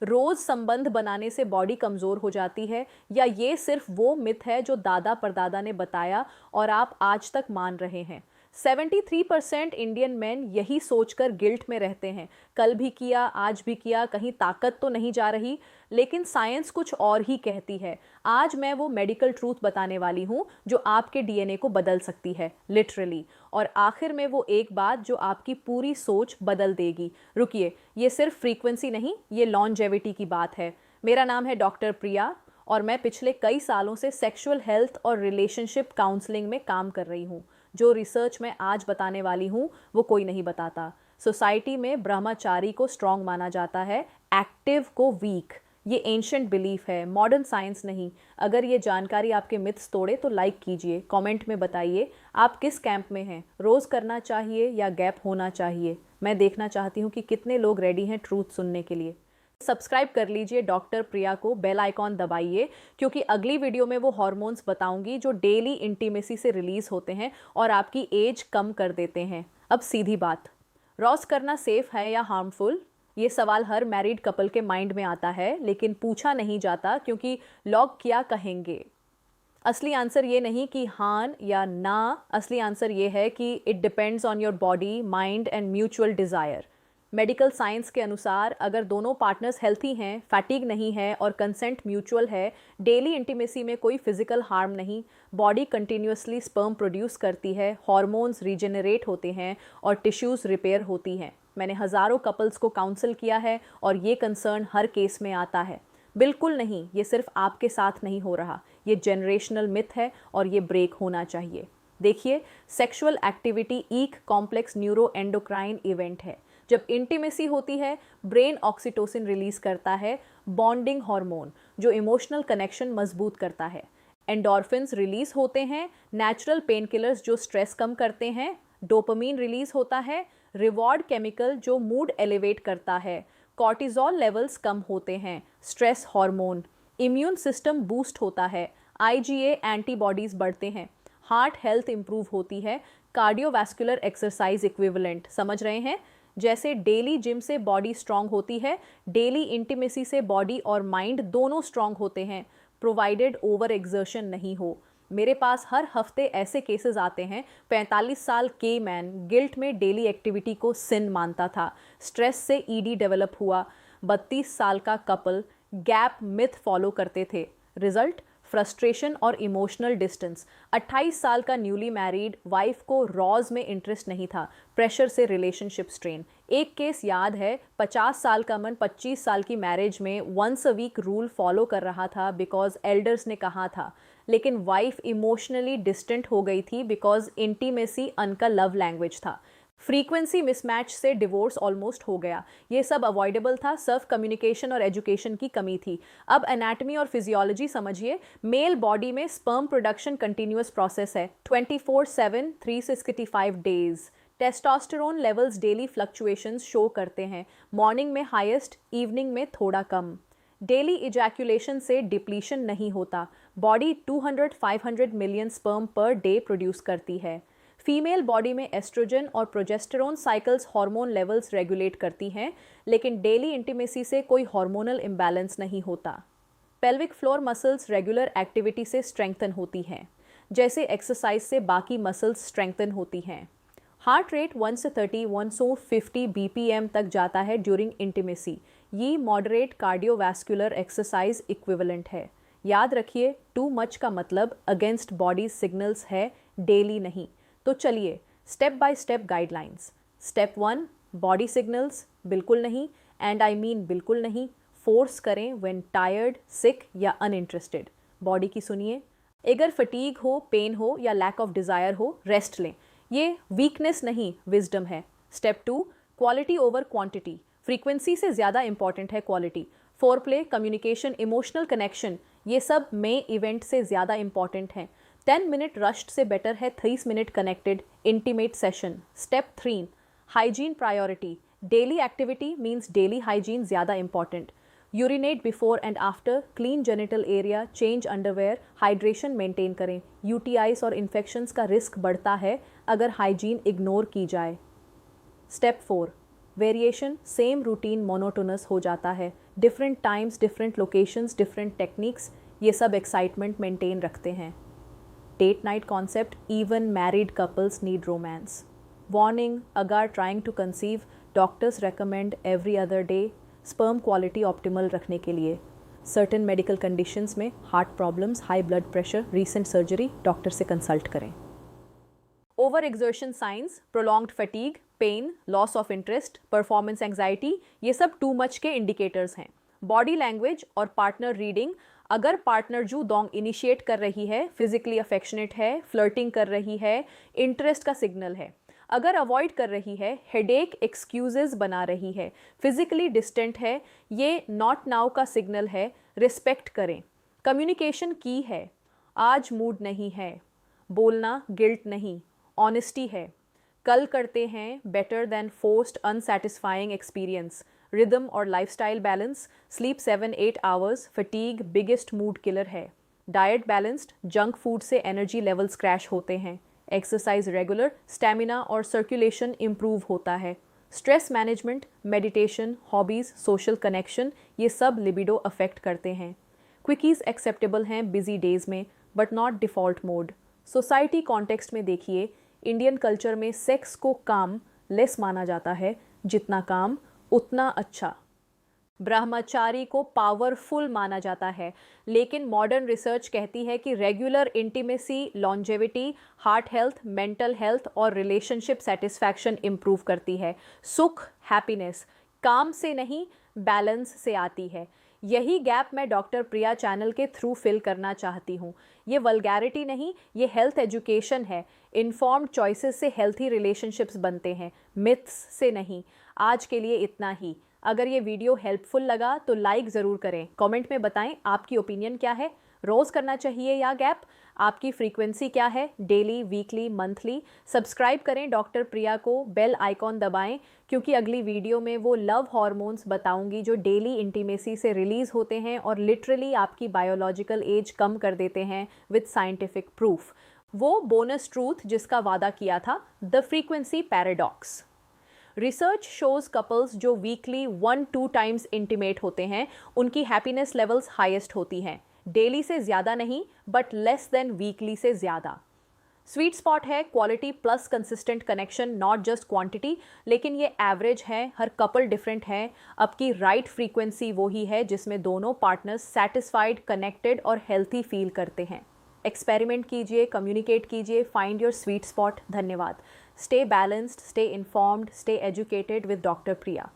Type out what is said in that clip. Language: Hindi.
रोज संबंध बनाने से बॉडी कमजोर हो जाती है, या ये सिर्फ वो मिथ है जो दादा परदादा ने बताया और आप आज तक मान रहे हैं? 73% इंडियन मेन यही सोचकर गिल्ट में रहते हैं, कल भी किया, आज भी किया, कहीं ताकत तो नहीं जा रही। लेकिन साइंस कुछ और ही कहती है। आज मैं वो मेडिकल ट्रूथ बताने वाली हूँ जो आपके डीएनए को बदल सकती है, लिटरली। और आखिर में वो एक बात जो आपकी पूरी सोच बदल देगी। रुकिए, ये सिर्फ फ्रीक्वेंसी नहीं, ये लॉन्जेविटी की बात है। मेरा नाम है डॉक्टर प्रिया और मैं पिछले कई सालों से सेक्सुअल हेल्थ और रिलेशनशिप काउंसलिंग में काम कर रही हूँ। जो रिसर्च मैं आज बताने वाली हूँ वो कोई नहीं बताता। सोसाइटी में ब्रह्मचारी को स्ट्रांग माना जाता है, एक्टिव को वीक। ये एंशंट बिलीफ है, मॉडर्न साइंस नहीं। अगर ये जानकारी आपके मिथ्स तोड़े तो लाइक कीजिए, कमेंट में बताइए आप किस कैंप में हैं, रोज़ करना चाहिए या गैप होना चाहिए। मैं देखना चाहती हूँ कि कितने लोग रेडी हैं ट्रूथ सुनने के लिए। सब्सक्राइब कर लीजिए डॉक्टर प्रिया को, बेल आइकॉन दबाइए, क्योंकि अगली वीडियो में वो हार्मोन्स बताऊंगी जो डेली इंटीमेसी से रिलीज होते हैं और आपकी एज कम कर देते हैं। अब सीधी बात, रॉस करना सेफ है या हार्मफुल? ये सवाल हर मैरिड कपल के माइंड में आता है, लेकिन पूछा नहीं जाता क्योंकि लोग क्या कहेंगे। असली आंसर ये नहीं कि हाँ या ना, असली आंसर ये है कि it depends on your body, mind and mutual desire. Medical science के अनुसार अगर दोनों पार्टनर्स हेल्थी हैं, फैटिग नहीं है और कंसेंट म्यूचुअल है, डेली इंटीमेसी में कोई फिजिकल हार्म नहीं, बॉडी कंटिन्यूसली स्पर्म प्रोड्यूस करती है, हार्मोन्स रीजेनरेट होते हैं और टिश्यूज़ रिपेयर होती हैं। मैंने हज़ारों कपल्स को काउंसिल किया है और ये कंसर्न हर केस में आता है। बिल्कुल नहीं, ये सिर्फ आपके साथ नहीं हो रहा, ये जनरेशनल मिथ है और ये ब्रेक होना चाहिए। देखिए, सेक्सुअल एक्टिविटी एक कॉम्प्लेक्स न्यूरो एंडोक्राइन इवेंट है। जब इंटीमेसी होती है, ब्रेन ऑक्सीटोसिन रिलीज करता है, बॉन्डिंग हार्मोन जो इमोशनल कनेक्शन मजबूत करता है। एंडोर्फिन्स रिलीज होते हैं, नेचुरल पेन किलर्स जो स्ट्रेस कम करते हैं। डोपामीन रिलीज होता है, रिवॉर्ड केमिकल जो मूड एलिवेट करता है। कॉर्टिजोल लेवल्स कम होते हैं, stress hormone. Immune system boost होता है, आईजीए एंटीबॉडीज बढ़ते हैं। हार्ट हेल्थ इंप्रूव होती है, कार्डियोवैस्कुलर एक्सरसाइज इक्विवेलेंट, समझ रहे हैं? जैसे डेली जिम से बॉडी स्ट्रांग होती है, डेली इंटीमेसी से बॉडी और माइंड दोनों स्ट्रांग होते हैं, प्रोवाइडेड ओवर एक्सर्शन नहीं हो। मेरे पास हर हफ्ते ऐसे केसेस आते हैं। 45 साल के मैन गिल्ट में डेली एक्टिविटी को सिन मानता था, स्ट्रेस से ईडी डेवलप हुआ। 32 साल का कपल गैप मिथ फॉलो करते थे, रिजल्ट फ्रस्ट्रेशन और इमोशनल डिस्टेंस। 28 साल का न्यूली मैरिड वाइफ को रॉज में इंटरेस्ट नहीं था, प्रेशर से रिलेशनशिप स्ट्रेन। एक केस याद है, 50 साल का मन 25 साल की मैरिज में once a week rule follow कर रहा था बिकॉज एल्डर्स ने कहा था, लेकिन वाइफ इमोशनली डिस्टेंट हो गई थी बिकॉज इंटीमेसी उनका लव लैंग्वेज था। फ्रीक्वेंसी मिसमैच से डिवोर्स ऑलमोस्ट हो गया। ये सब अवॉइडेबल था, सिर्फ कम्युनिकेशन और एजुकेशन की कमी थी। अब एनाटॉमी और फिजियोलॉजी समझिए। मेल बॉडी में स्पर्म प्रोडक्शन कंटिन्यूअस प्रोसेस है, 24/7 365 days. Testosterone levels daily fluctuations show करते हैं, मॉर्निंग में हाईएस्ट, इवनिंग में थोड़ा कम। डेली इजैकुलेशन से डिप्लीशन नहीं होता, body 200-500 million sperm per day produce करती है। फीमेल बॉडी में एस्ट्रोजन और progesterone cycles hormone levels regulate करती हैं, लेकिन डेली इंटीमेसी से कोई हार्मोनल इम्बैलेंस नहीं होता। Pelvic floor muscles regular activity से स्ट्रेंथन होती हैं, जैसे एक्सरसाइज से बाकी मसल्स स्ट्रेंथन होती हैं। हार्ट रेट 1 से 30 150 बीपीएम तक जाता है ड्यूरिंग इंटीमेसी। ये मॉडरेट कार्डियोवैस्कुलर एक्सरसाइज इक्विवेलेंट है। याद रखिए, टू मच का मतलब अगेंस्ट बॉडी सिग्नल्स है, डेली नहीं। तो चलिए step by step guidelines. Step 1, body signals बिल्कुल नहीं, एंड आई मीन बिल्कुल नहीं। फोर्स करें व्हेन टायर्ड, सिक या अनइंटरेस्टेड। बॉडी की सुनिए। अगर फटीग हो, पेन हो या लैक ऑफ डिज़ायर हो, रेस्ट लें। ये वीकनेस नहीं, विजडम है। Step 2, quality over quantity. Frequency से ज़्यादा इंपॉर्टेंट है quality. Foreplay, communication, emotional connection, ये सब में इवेंट से ज़्यादा इंपॉर्टेंट हैं। 10 मिनट रश्ड से बेटर है 30 minute connected intimate session. Step 3, hygiene priority. Daily activity means daily hygiene ज़्यादा important. Urinate before and after, clean genital area, change underwear, hydration maintain करें। यूटीआईज और इन्फेक्शंस का रिस्क बढ़ता है अगर हाइजीन इग्नोर की जाए। Step 4, variation, same routine monotonous हो जाता है। Different times, different locations, different techniques, ये सब एक्साइटमेंट मेंटेन रखते हैं। Date night concept, even married couples need romance. Warning, अगर trying to conceive, doctors recommend every other day sperm quality optimal रखने के लिए। सर्टेन मेडिकल कंडीशंस में heart problems, high blood pressure, recent surgery, doctor से कंसल्ट करें। Over exertion signs, prolonged fatigue, pain, loss of interest, performance anxiety, ये सब टू मच के इंडिकेटर्स हैं। बॉडी लैंग्वेज और पार्टनर रीडिंग, अगर पार्टनर जू दोंग इनिशिएट कर रही है, फिजिकली अफेक्शनेट है, फ्लर्टिंग कर रही है, इंटरेस्ट का सिग्नल है। अगर अवॉइड कर रही है, हेडेक एक्सक्यूजेज बना रही है, फिजिकली डिस्टेंट है, ये नॉट नाउ का सिग्नल है, रिस्पेक्ट करें। कम्युनिकेशन की है, आज मूड नहीं है, बोलना गिल्ट नहीं, ऑनेस्टी है, कल करते हैं, better than forced unsatisfying experience, rhythm और lifestyle balance, sleep 7-8 hours, fatigue biggest mood killer है, डाइट बैलेंस्ड, जंक फूड से एनर्जी लेवल्स क्रैश होते हैं, एक्सरसाइज रेगुलर, स्टैमिना और सर्कुलेशन इम्प्रूव होता है, stress management, meditation, hobbies, social connection, ये सब लिबिडो अफेक्ट करते हैं। क्विकीज़ एक्सेप्टेबल हैं बिजी डेज में, but not default mode. Society context में देखिए, इंडियन कल्चर में सेक्स को काम लेस माना जाता है, जितना काम उतना अच्छा। ब्रह्मचारी को पावरफुल माना जाता है, लेकिन मॉडर्न रिसर्च कहती है कि regular intimacy longevity, heart health, mental health और रिलेशनशिप सेटिस्फैक्शन इम्प्रूव करती है। सुख, हैप्पीनेस काम से नहीं, बैलेंस से आती है। यही गैप मैं डॉक्टर प्रिया चैनल के थ्रू फिल करना चाहती हूँ। ये वल्गैरिटी नहीं, ये हेल्थ एजुकेशन है। इन्फॉर्म्ड चॉइसेस से हेल्थी रिलेशनशिप्स बनते हैं, मिथ्स से नहीं। आज के लिए इतना ही। अगर ये वीडियो हेल्पफुल लगा तो लाइक ज़रूर करें, कमेंट में बताएं आपकी ओपिनियन क्या है, रोज़ करना चाहिए या गैप, आपकी फ्रीक्वेंसी क्या है, डेली, वीकली, मंथली। सब्सक्राइब करें डॉक्टर प्रिया को, बेल आइकॉन दबाएं, क्योंकि अगली वीडियो में वो लव हार्मोन्स बताऊंगी जो डेली इंटीमेसी से रिलीज़ होते हैं और लिटरली आपकी बायोलॉजिकल एज कम कर देते हैं विद साइंटिफिक प्रूफ। वो बोनस ट्रूथ जिसका वादा किया था, the frequency paradox. Research shows couples जो वीकली 1-2 टाइम्स इंटीमेट होते हैं, उनकी हैप्पीनेस लेवल्स हाईएस्ट होती हैं। डेली से ज़्यादा नहीं, बट लेस देन वीकली से ज़्यादा। स्वीट स्पॉट है quality plus consistent connection, not just quantity. लेकिन ये एवरेज है, हर कपल डिफरेंट है। अब की राइट फ्रीक्वेंसी वो ही है जिसमें दोनों पार्टनर्स सेटिस्फाइड, कनेक्टेड और हेल्थी फील करते हैं। एक्सपेरिमेंट कीजिए, कम्युनिकेट कीजिए, फाइंड योर स्वीट स्पॉट। धन्यवाद। Stay balanced, stay informed, stay educated with doctor Priya.